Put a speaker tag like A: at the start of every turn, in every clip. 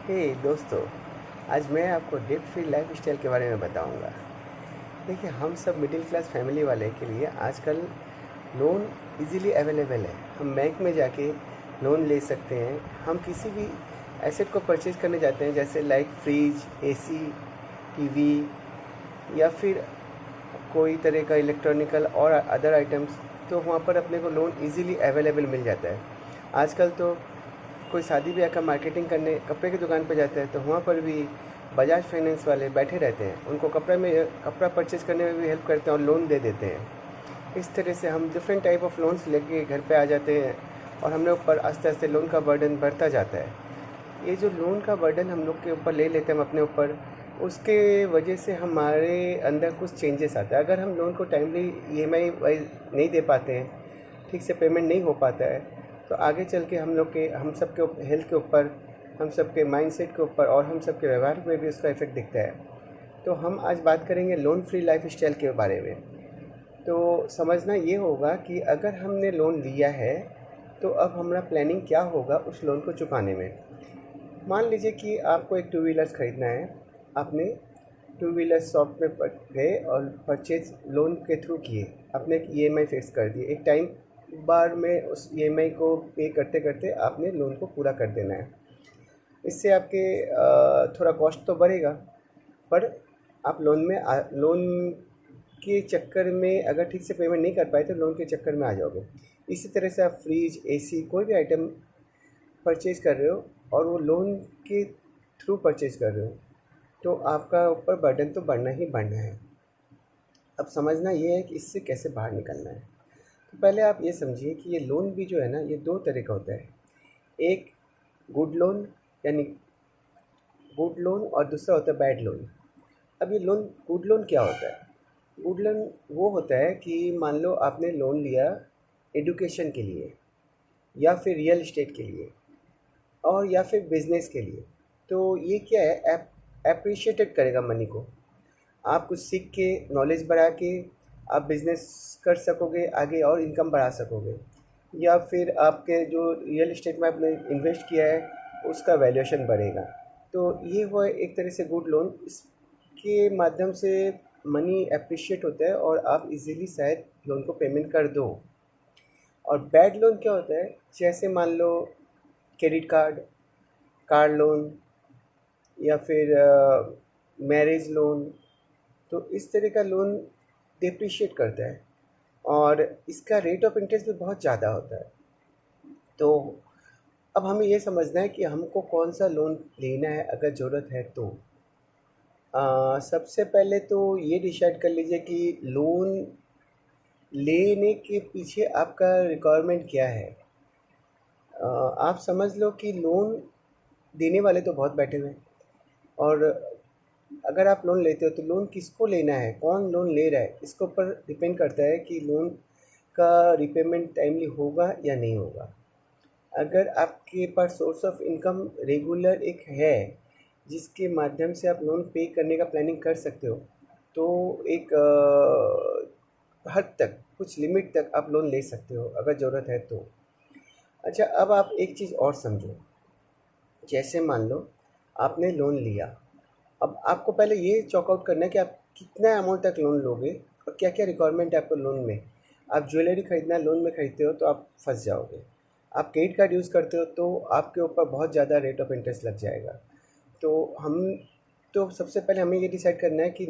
A: हे दोस्तों, आज मैं आपको डेट फ्री लाइफ स्टाइल के बारे में बताऊंगा। देखिए, हम सब मिडिल क्लास फैमिली वाले के लिए आजकल लोन इजीली अवेलेबल है। हम बैंक में जाके लोन ले सकते हैं। हम किसी भी एसेट को परचेज करने जाते हैं, जैसे लाइक फ्रिज, एसी, टीवी या फिर कोई तरह का इलेक्ट्रॉनिकल और अदर आइटम्स, तो वहाँ पर अपने को लोन इजीली अवेलेबल मिल जाता है। आजकल तो कोई शादी ब्याह का मार्केटिंग करने कपड़े की दुकान पर जाता है, तो वहाँ पर भी बजाज फाइनेंस वाले बैठे रहते हैं। उनको कपड़ा परचेज़ करने में भी हेल्प करते हैं और लोन दे देते हैं। इस तरह से हम डिफरेंट टाइप ऑफ लोन्स लेके घर पे आ जाते हैं और हम लोग पर आस्ते आस्ते लोन का बर्डन बढ़ता जाता है। ये जो लोन का बर्डन हम लोग के ऊपर ले लेते हैं हम अपने ऊपर, उसके वजह से हमारे अंदर कुछ चेंजेस आता है। अगर हम लोन को टाइमली ईएमआई वाइज नहीं दे पाते हैं, ठीक से पेमेंट नहीं हो पाता है, तो आगे चल के हम सब के हेल्थ के ऊपर, हम सब के माइंडसेट के ऊपर और हम सब के व्यवहार में भी उसका इफ़ेक्ट दिखता है। तो हम आज बात करेंगे लोन फ्री लाइफ स्टाइल के बारे में। तो समझना ये होगा कि अगर हमने लोन लिया है तो अब हमारा प्लानिंग क्या होगा उस लोन को चुकाने में। मान लीजिए कि आपको एक टू व्हीलर्स ख़रीदना है। आपने टू व्हीलर शॉप में गए और परचेज लोन के थ्रू किए। आपने एक ईएमआई फिक्स कर दी। एक टाइम बार में उस ईएमआई को पे करते करते आपने लोन को पूरा कर देना है। इससे आपके थोड़ा कॉस्ट तो बढ़ेगा, पर आप लोन के चक्कर में अगर ठीक से पेमेंट नहीं कर पाए तो लोन के चक्कर में आ जाओगे। इसी तरह से आप फ्रिज, एसी, कोई भी आइटम परचेज़ कर रहे हो और वो लोन के थ्रू परचेज़ कर रहे हो, तो आपका ऊपर बर्डन तो बढ़ना ही बढ़ना है। अब समझना ये है कि इससे कैसे बाहर निकलना है। तो पहले आप ये समझिए कि ये लोन भी जो है ना, ये दो तरह का होता है। एक गुड लोन, यानी गुड लोन, और दूसरा होता है बैड लोन। अब ये गुड लोन क्या होता है? गुड लोन वो होता है कि मान लो आपने लोन लिया एजुकेशन के लिए या फिर रियल इस्टेट के लिए और या फिर बिजनेस के लिए। तो ये क्या है, एप्रिशिएटेड करेगा मनी को। आप कुछ सीख के, नॉलेज बढ़ा के आप बिज़नेस कर सकोगे आगे और इनकम बढ़ा सकोगे। या फिर आपके जो रियल इस्टेट में आपने इन्वेस्ट किया है उसका वैल्यूएशन बढ़ेगा। तो ये वो एक तरह से गुड लोन। इसके माध्यम से मनी एप्रिशिएट होता है और आप इजीली शायद लोन को पेमेंट कर दो। और बैड लोन क्या होता है? जैसे मान लो क्रेडिट कार्ड, कार लोन या फिर मैरिज लोन। तो इस तरह का लोन डिप्रिशिएट करता है और इसका रेट ऑफ इंटरेस्ट भी बहुत ज़्यादा होता है। तो अब हमें ये समझना है कि हमको कौन सा लोन लेना है अगर ज़रूरत है तो। सबसे पहले तो ये डिसाइड कर लीजिए कि लोन लेने के पीछे आपका रिक्वायरमेंट क्या है। आप समझ लो कि लोन देने वाले तो बहुत बैठे हुए हैं, और अगर आप लोन लेते हो तो लोन किसको लेना है, कौन लोन ले रहा है, इसके ऊपर डिपेंड करता है कि लोन का रिपेमेंट टाइमली होगा या नहीं होगा। अगर आपके पास सोर्स ऑफ इनकम रेगुलर एक है जिसके माध्यम से आप लोन पे करने का प्लानिंग कर सकते हो, तो एक हद तक, कुछ लिमिट तक आप लोन ले सकते हो अगर ज़रूरत है तो। अच्छा, अब आप एक चीज़ और समझो। जैसे मान लो आपने लोन लिया, अब आपको पहले ये चॉक आउट करना है कि आप कितना अमाउंट तक लोन लोगे और क्या क्या रिक्वायरमेंट है आपको लोन में। आप ज्वेलरी ख़रीदना लोन में ख़रीदते हो तो आप फंस जाओगे। आप क्रेडिट कार्ड यूज़ करते हो तो आपके ऊपर बहुत ज़्यादा रेट ऑफ इंटरेस्ट लग जाएगा। तो सबसे पहले हमें ये डिसाइड करना है कि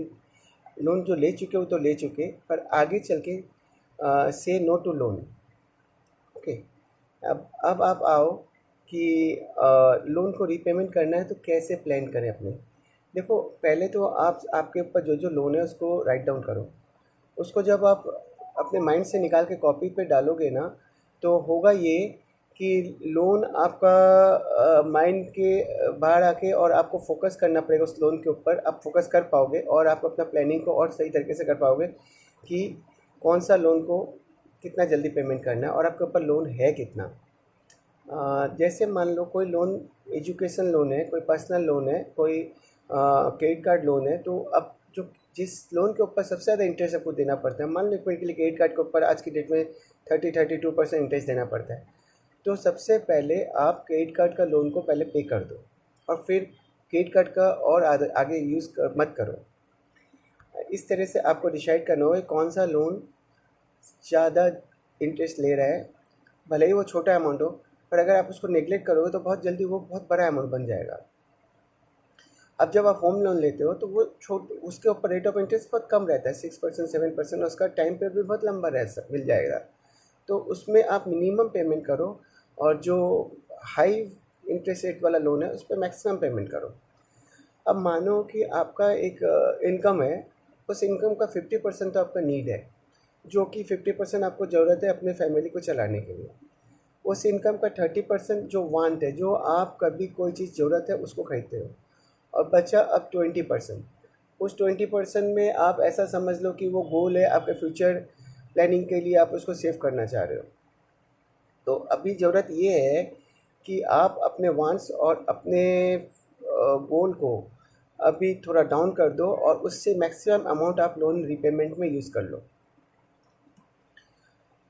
A: लोन जो ले चुके हो तो ले चुके, पर आगे चल के से नो टू लोन। ओके। अब आप आओ कि लोन को रीपेमेंट करना है तो कैसे प्लान करें अपने। देखो, पहले तो आप आपके ऊपर जो जो लोन है उसको राइट डाउन करो। उसको जब आप अपने माइंड से निकाल के कॉपी पे डालोगे ना, तो होगा ये कि लोन आपका माइंड के बाहर आके और आपको फोकस करना पड़ेगा उस लोन के ऊपर। आप फोकस कर पाओगे और आप अपना प्लानिंग को और सही तरीके से कर पाओगे कि कौन सा लोन को कितना जल्दी पेमेंट करना है और आपके ऊपर लोन है कितना। जैसे मान लो कोई लोन एजुकेशन लोन है, कोई पर्सनल लोन है, कोई क्रेडिट कार्ड लोन है, तो अब जो जिस लोन के ऊपर सबसे ज़्यादा इंटरेस्ट आपको देना पड़ता है, मान लो के लिए क्रेडिट कार्ड के ऊपर आज की डेट में 32% इंटरेस्ट देना पड़ता है, तो सबसे पहले आप क्रेडिट कार्ड का लोन को पहले पे कर दो। और फिर क्रेडिट कार्ड का और आगे मत करो। इस तरह से आपको डिसाइड करना होगा कौन सा लोन ज़्यादा इंटरेस्ट ले रहा है, भले ही वो छोटा अमाउंट हो, पर अगर आप उसको नेगलेक्ट करोगे तो बहुत जल्दी वो बहुत बड़ा अमाउंट बन जाएगा। अब जब आप होम लोन लेते हो तो वो उसके ऊपर रेट ऑफ इंटरेस्ट बहुत कम रहता है, 6% 7%, और उसका टाइम पीरियड भी बहुत लंबा मिल जाएगा। तो उसमें आप मिनिमम पेमेंट करो, और जो हाई इंटरेस्ट रेट वाला लोन है उस पर मैक्सिमम पेमेंट करो। अब मानो कि आपका एक इनकम है, उस इनकम का 50% तो आपका नीड है, जो कि 50% आपको ज़रूरत है अपने फैमिली को चलाने के लिए। उस इनकम का 30% जो वांट है, जो आप कभी कोई चीज़ ज़रूरत है उसको खरीदते हो, और बचा अब 20%। उस 20% में आप ऐसा समझ लो कि वो गोल है आपके फ्यूचर प्लानिंग के लिए, आप उसको सेव करना चाह रहे हो। तो अभी ज़रूरत ये है कि आप अपने वांट्स और अपने गोल को अभी थोड़ा डाउन कर दो, और उससे मैक्सिमम अमाउंट आप लोन रीपेमेंट में यूज़ कर लो।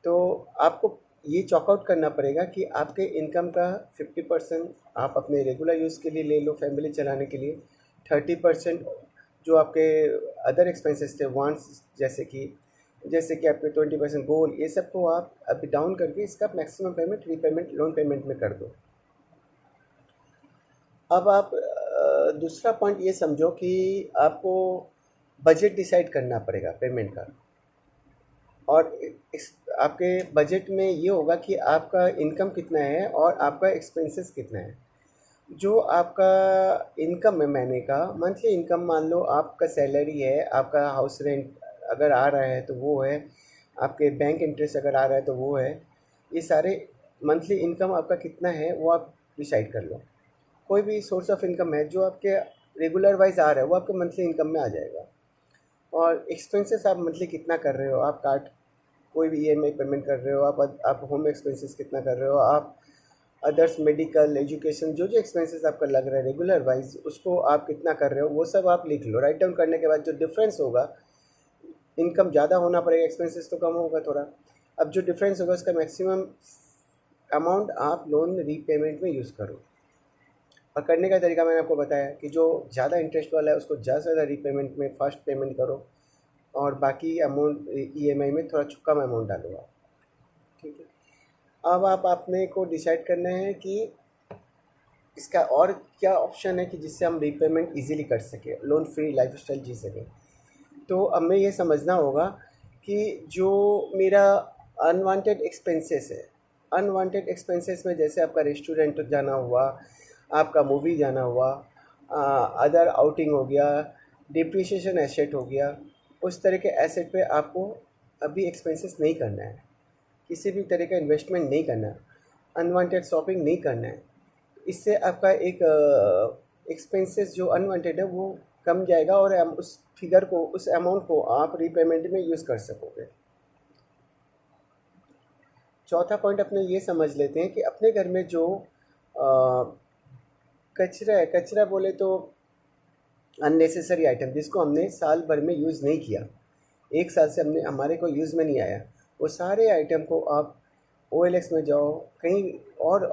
A: तो आपको ये चॉकआउट करना पड़ेगा कि आपके इनकम का 50% आप अपने रेगुलर यूज़ के लिए ले लो, फैमिली चलाने के लिए। 30% जो आपके अदर एक्सपेंसेस थे, वांट्स, जैसे कि आपके 20% गोल, ये सब को आप अभी डाउन करके इसका maximum payment repayment loan payment में कर दो। अब आप दूसरा पॉइंट ये समझो कि आपको बजट डिसाइड करना पड़ेगा पेमेंट का, और आपके बजट में ये होगा कि आपका इनकम कितना है और आपका एक्सपेंसेस कितना है। जो आपका इनकम है महीने का, मंथली इनकम, मान लो आपका सैलरी है, आपका हाउस रेंट अगर आ रहा है तो वो है, आपके बैंक इंटरेस्ट अगर आ रहा है तो वो है, ये सारे मंथली इनकम आपका कितना है वो आप डिसाइड कर लो। कोई भी सोर्स ऑफ इनकम है जो आपके रेगुलर वाइज आ रहा है वो आपके मंथली इनकम में आ जाएगा। और एक्सपेंसेस आप मंथली कितना कर रहे हो, आप कोई भी ईएमआई पेमेंट कर रहे हो, आप होम एक्सपेंसेस कितना कर रहे हो, आप अदर्स मेडिकल एजुकेशन जो जो एक्सपेंसेस आपका लग रहा है रेगुलर वाइज, उसको आप कितना कर रहे हो वो सब आप लिख लो। राइट डाउन करने के बाद जो डिफरेंस होगा, इनकम ज़्यादा होना पड़ेगा, एक्सपेंसेस तो कम होगा थोड़ा, अब जो डिफरेंस होगा उसका मैक्सिमम अमाउंट आप लोन रीपेमेंट में यूज़ करो। और करने का तरीका मैंने आपको बताया कि जो ज़्यादा इंटरेस्ट वाला है उसको ज़्यादा से ज़्यादा रीपेमेंट में फास्ट पेमेंट करो, और बाकी अमाउंट ईएमआई में थोड़ा कम अमाउंट डालो आप। ठीक है, अब आप अपने को डिसाइड करना है कि इसका और क्या ऑप्शन है कि जिससे हम रीपेमेंट इजीली कर सकें, लोन फ्री लाइफस्टाइल जी सकें। तो हमें ये समझना होगा कि जो मेरा अनवांटेड एक्सपेंसेस है, अनवांटेड एक्सपेंसेस में जैसे आपका रेस्टोरेंट जाना हुआ, आपका मूवी जाना हुआ, अदर आउटिंग हो गया, डिप्रिसिएशन एसेट हो गया, उस तरह के एसेट पे आपको अभी एक्सपेंसेस नहीं करना है, किसी भी तरह का इन्वेस्टमेंट नहीं करना है, अनवांटेड शॉपिंग नहीं करना है। इससे आपका एक एक्सपेंसेस जो अनवांटेड है वो कम जाएगा, और उस फिगर को, उस अमाउंट को आप रीपेमेंट में यूज़ कर सकोगे। चौथा पॉइंट अपने ये समझ लेते हैं कि अपने घर में जो कचरा है, कचरा बोले तो अननेसेसरी आइटम जिसको हमने साल भर में यूज़ नहीं किया, एक साल से हमारे को यूज़ में नहीं आया, वो सारे आइटम को आप OLX में जाओ, कहीं और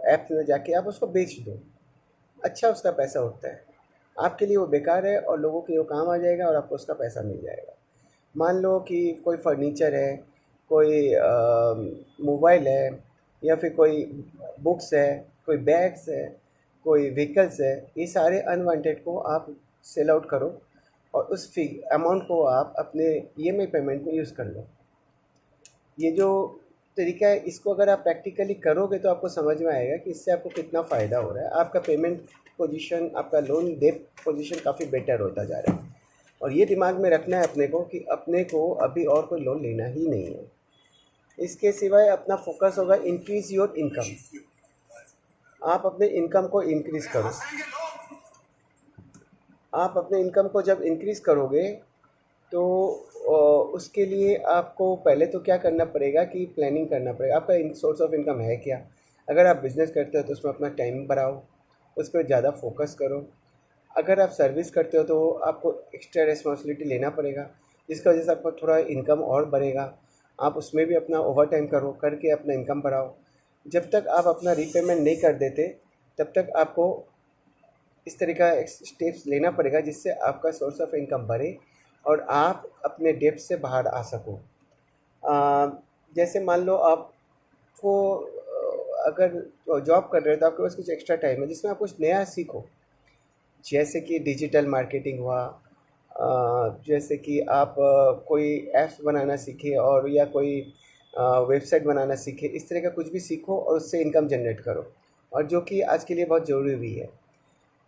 A: ऐप में जाके आप उसको बेच दो। अच्छा उसका पैसा उठता है, आपके लिए वो बेकार है और लोगों के वो काम आ जाएगा और आपको उसका पैसा मिल जाएगा। मान लो कि कोई फर्नीचर है, कोई मोबाइल है, या फिर कोई बुक्स है, कोई बैग्स है, कोई व्हीकल्स है, ये सारे अनवांटेड को आप सेल आउट करो, और उस अमाउंट को आप अपने ईएमआई पेमेंट में यूज़ कर लो। ये जो तरीका है, इसको अगर आप प्रैक्टिकली करोगे तो आपको समझ में आएगा कि इससे आपको कितना फ़ायदा हो रहा है। आपका पेमेंट पोजीशन, आपका लोन डेट पोजीशन काफ़ी बेटर होता जा रहा है। और ये दिमाग में रखना है अपने को कि अपने को अभी और कोई लोन लेना ही नहीं है। इसके सिवाय अपना फोकस होगा इंक्रीज़ योर इनकम। आप अपने इनकम को इंक्रीज़ करो। आप अपने इनकम को जब इंक्रीज़ करोगे तो उसके लिए आपको पहले तो क्या करना पड़ेगा कि प्लानिंग करना पड़ेगा। आपका सोर्स ऑफ इनकम है क्या? अगर आप बिज़नेस करते हो तो उसमें अपना टाइम बढ़ाओ, उस पर ज़्यादा फोकस करो। अगर आप सर्विस करते हो तो आपको एक्स्ट्रा रिस्पॉन्सिबिलिटी लेना पड़ेगा, जिसकी वजह से आपको थोड़ा इनकम और बढ़ेगा। आप उसमें भी अपना ओवर टाइम करो, करके अपना इनकम बढ़ाओ। जब तक आप अपना रीपेमेंट नहीं कर देते तब तक आपको इस तरह का स्टेप्स लेना पड़ेगा जिससे आपका सोर्स ऑफ इनकम बढ़े और आप अपने डेब्ट से बाहर आ सको। जैसे मान लो आपको अगर जॉब कर रहे हो तो आपके पास कुछ एक्स्ट्रा टाइम है जिसमें आप कुछ नया सीखो, जैसे कि डिजिटल मार्केटिंग हुआ, जैसे कि आप कोई ऐप्स बनाना सीखे और या कोई वेबसाइट बनाना सीखे, इस तरह का कुछ भी सीखो और उससे इनकम जनरेट करो, और जो कि आज के लिए बहुत ज़रूरी भी है।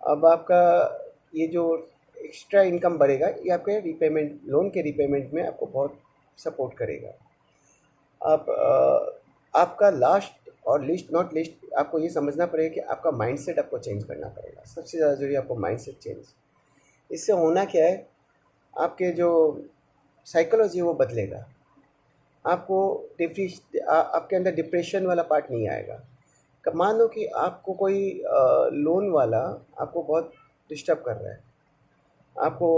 A: अब आपका ये जो एक्स्ट्रा इनकम बढ़ेगा ये आपके रीपेमेंट, लोन के रीपेमेंट में आपको बहुत सपोर्ट करेगा। अब आपका लास्ट और लिस्ट नॉट लिस्ट आपको ये समझना पड़ेगा कि आपका माइंडसेट आपको चेंज करना पड़ेगा। सबसे ज़्यादा ज़रूरी है आपको माइंडसेट चेंज। इससे होना क्या है, आपके जो साइकोलॉजी है वो बदलेगा, आपको आपके अंदर डिप्रेशन वाला पार्ट नहीं आएगा। मान लो कि आपको कोई लोन वाला आपको बहुत डिस्टर्ब कर रहा है, आपको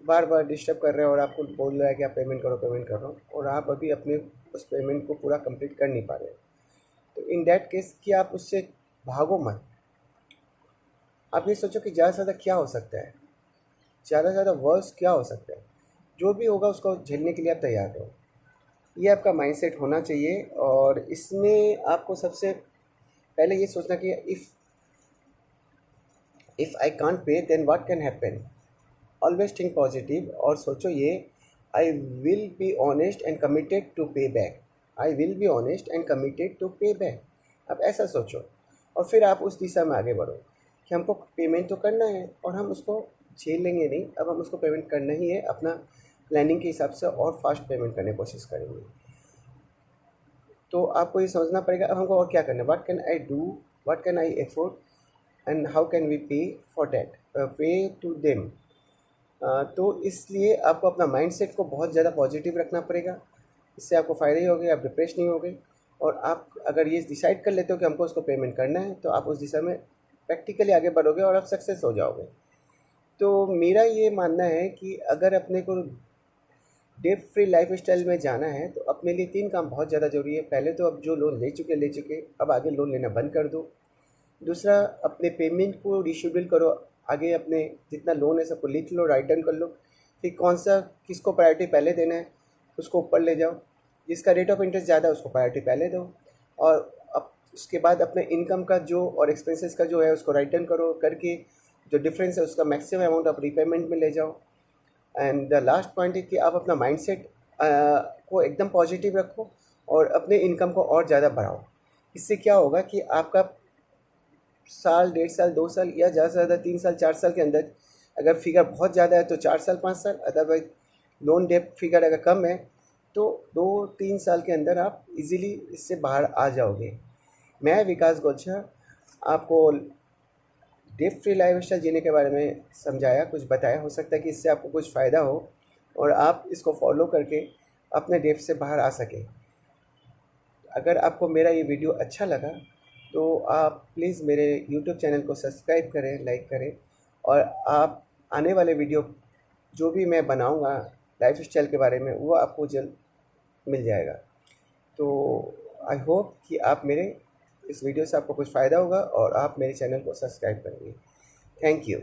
A: बार बार डिस्टर्ब कर रहा है और आपको बोल रहा है कि आप पेमेंट करो, और आप अभी अपने उस पेमेंट को पूरा कंप्लीट कर नहीं पा रहे, तो इन दैट केस कि आप उससे भागो मत। आप ये सोचो कि ज़्यादा से ज़्यादा क्या हो सकता है, ज़्यादा से ज़्यादा वर्स क्या हो सकता है, जो भी होगा उसको झेलने के लिए आप तैयार रहो। ये आपका माइंडसेट होना चाहिए। और इसमें आपको सबसे पहले ये सोचना कि if I can't pay then what can happen. Always think positive और सोचो ये, I will be honest and committed to pay back. I will be honest and committed to pay back. अब ऐसा सोचो और फिर आप उस दिशा में आगे बढ़ो कि हमको पेमेंट तो करना है और हम उसको झेल लेंगे नहीं, अब हम उसको पेमेंट करना ही है, अपना प्लानिंग के हिसाब से और फास्ट पेमेंट करने की कोशिश करेंगे। तो आपको ये समझना पड़ेगा अब हमको और क्या करना है, what can I do, what can I afford and how can we pay for that, pay to them. तो इसलिए आपको अपना माइंडसेट को बहुत ज़्यादा पॉजिटिव रखना पड़ेगा। इससे आपको फ़ायदे ही होंगे, आप डिप्रेस नहीं होगे। और आप अगर ये डिसाइड कर लेते हो कि हमको उसको पेमेंट करना है तो आप उस दिशा में प्रैक्टिकली आगे बढ़ोगे और आप सक्सेस हो जाओगे। तो मेरा ये मानना है कि अगर अपने को डेट फ्री लाइफ स्टाइल में जाना है तो अपने लिए 3 काम बहुत ज़्यादा ज़रूरी है। पहले तो अब जो लोन ले चुके, अब आगे लोन लेना बंद कर दो। दूसरा, अपने पेमेंट को रिशेड्यूल करो, आगे अपने जितना लोन है सबको लिख लो, राइट डाउन कर लो, फिर कौन सा किसको प्रायोरिटी पहले देना है उसको ऊपर ले जाओ, जिसका रेट ऑफ इंटरेस्ट ज़्यादा है उसको प्रायोरिटी पहले दो, और अब उसके बाद अपने इनकम का जो और एक्सपेंसेस का जो है उसको राइट डाउन करो, करके जो डिफरेंस है उसका मैक्सिमम अमाउंट आप रीपेमेंट में ले जाओ। एंड द लास्ट पॉइंट है कि आप अपना माइंडसेट को एकदम पॉजिटिव रखो और अपने इनकम को और ज़्यादा बढ़ाओ। इससे क्या होगा कि आपका साल, 1.5 साल, 2 साल या ज़्यादा से ज़्यादा 3 साल, 4 साल के अंदर अगर फिगर बहुत ज़्यादा है तो 4 साल, 5 साल, अदरवाइज लोन डेट फिगर अगर कम है तो 2-3 साल के अंदर आप इजीली इससे बाहर आ जाओगे। मैं विकास गोच्छा आपको डेट फ्री लाइफ स्टाइल जीने के बारे में समझाया, कुछ बताया। हो सकता है कि इससे आपको कुछ फ़ायदा हो और आप इसको फॉलो करके अपने डेट से बाहर आ सकें। अगर आपको मेरा ये वीडियो अच्छा लगा तो आप प्लीज़ मेरे यूट्यूब चैनल को सब्सक्राइब करें, लाइक करें, और आप आने वाले वीडियो जो भी मैं बनाऊंगा लाइफ स्टाइल के बारे में वो आपको जल्द मिल जाएगा। तो आई होप कि आप मेरे इस वीडियो से आपको कुछ फ़ायदा होगा और आप मेरे चैनल को सब्सक्राइब करेंगे। Thank you.